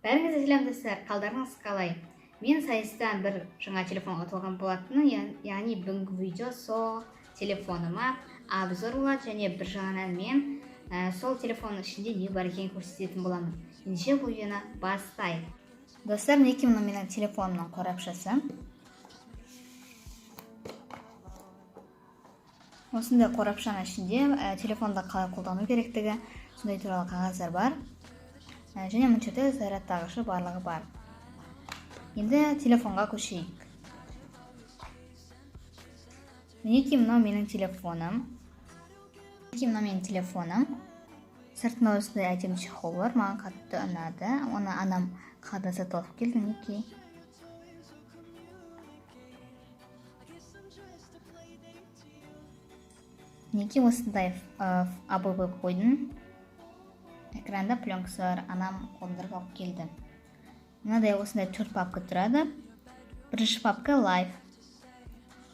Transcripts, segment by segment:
Бәріңізге сәлем достар, қалдарыңыз қалай? Мен сайыстан бір жаңа телефон ұтып алған болатынмын, яғни бүгінгі видео сол телефоныма обзор болады және бір жағынан мен сол телефонның ішінде не бар екенін көрсететін боламын. Ендеше бұл видеоны бастайық. Достар, мінекей мына менің телефонымның қорапшасы. Осындай қорапшаның ішінде телефонды қалай қолдану керектігі, сондай туралы қағаздар бар. Және мұн жерде зарядтағышы барлығы бар. Енді телефонға көшейік. Мінекей мынау менің телефоным. Сыртында осындай әдемі чехол бар, маған қатты ұнады. Оны анам қаладан сатып алып келді. Мінекей. Мінекей осындай обой қойып қойдым. Экранда пленкасы бар, анам қолдырып алып келді. Мынадай осындай 4 папка тұрады. Бірінші папка Live.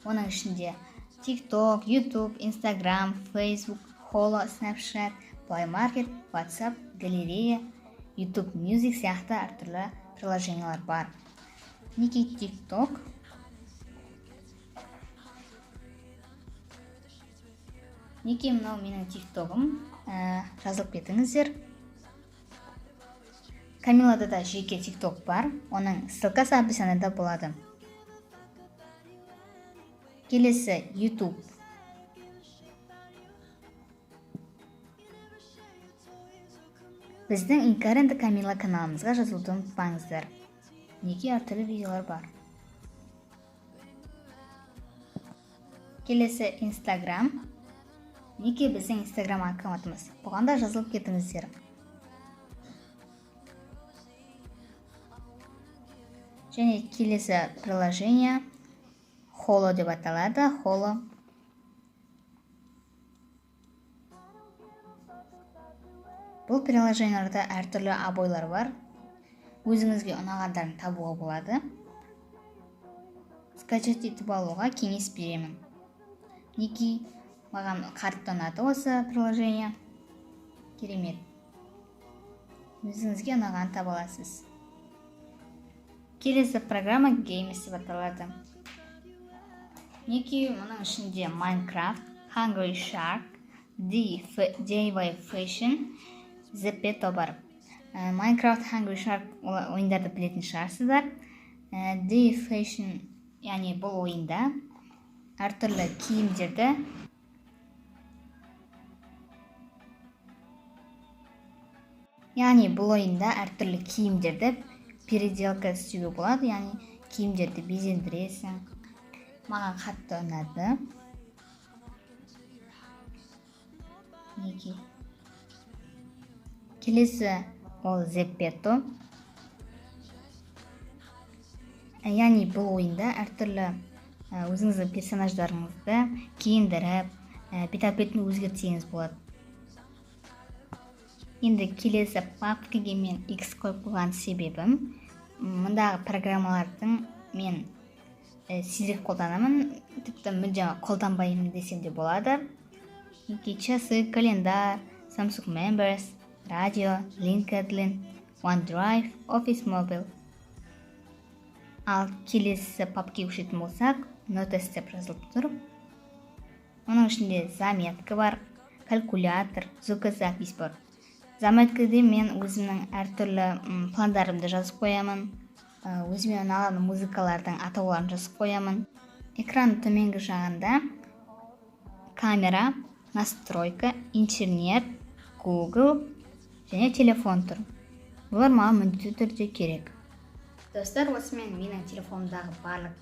Оның ішінде TikTok, YouTube, Instagram, Facebook, Holo, Snapchat, Play Market, WhatsApp, галерея, YouTube Music сияқты әртүрлі приложениялар бар. Мінекей TikTok. Мінекей мынау менің TikTok'ым. Жазылып кетіңіздер. Камилада да жеке TikTok бар. Оның ссылкасы описаниеда болады. Келесі YouTube. Біздің Инкаренді Камила каналымызға жазылуды ұмытпаңыздар. Неге әртүрлі видеолар бар. Келесі Instagram. Неге біздің Instagram аккаунтымыз. Бұған да жазылып кетіңіздер. Және келесі приложение Holo деп аталады. Holo. Бұл приложенияларда әртүрлі обойлар бар. Өзіңізге ұнағандарын табуға болады. Скачать етіп алуға кеңес беремін. Неге маған қатты ұнады осы приложение. Керемет. Өзіңізге ұнаған таба аласыз. Келесі программа Games деп аталады. Мінекей мұның ішінде Minecraft, Hungry Shark, DIY Fashion, Zepeto бар. Minecraft, Hungry Shark ойындарды білетін шығарсыздар. DIY Fashion, яғни бұл ойында әртүрлі киімдерді переделка істеуге болады, яғни киімдерді безендіресің. Маған қатты ұнады. Келесі ол Zepeto. Яғни бұл ойында әртүрлі өзіңіздің персонаждарыңызды киіндіріп, бет-әлпетін өзгертсеңіз болады. Енді келесі папкаға мен X қойып қойған себебім, мұндағы программалардың мен сирек қолданамын, тіпті мүлдем қолданбаймын десем де болады. Часы, календар, Samsung Members, радио, LinkedIn, OneDrive, Office Mobile. Ал келесі папкаға көшетін болсақ, Notes деп жазылып тұр. Оның ішінде заметка бар, калькулятор, звукозапись бар. Заметкада мен өзімнің әртүрлі пландарымды жазып қоямын. Өзіме ұнаған музыкалардың атауларын жазып қоямын. Экранның төменгі жағында камера, настройка, интернет, Google және телефон тұр. Бұлар маған міндетті түрде керек. Достар, осымен менің телефонымдағы барлық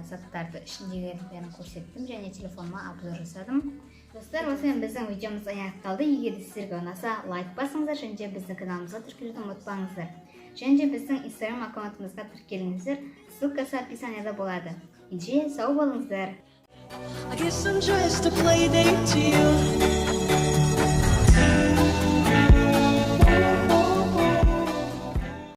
заттарды ішіндегілерін көрсеттім және телефоныма обзор жасадым. Достар, осымен біздің видеомыз аяқталды. Егер сіздерге ұнаса, лайк басыңыздар және біздің каналымызға тіркелуді ұмытпаңыздар. Және біздің Instagram аккаунтымызға тіркеліңіздер. Ссылкасы описаниеда болады. Ендеше сау болыңыздар.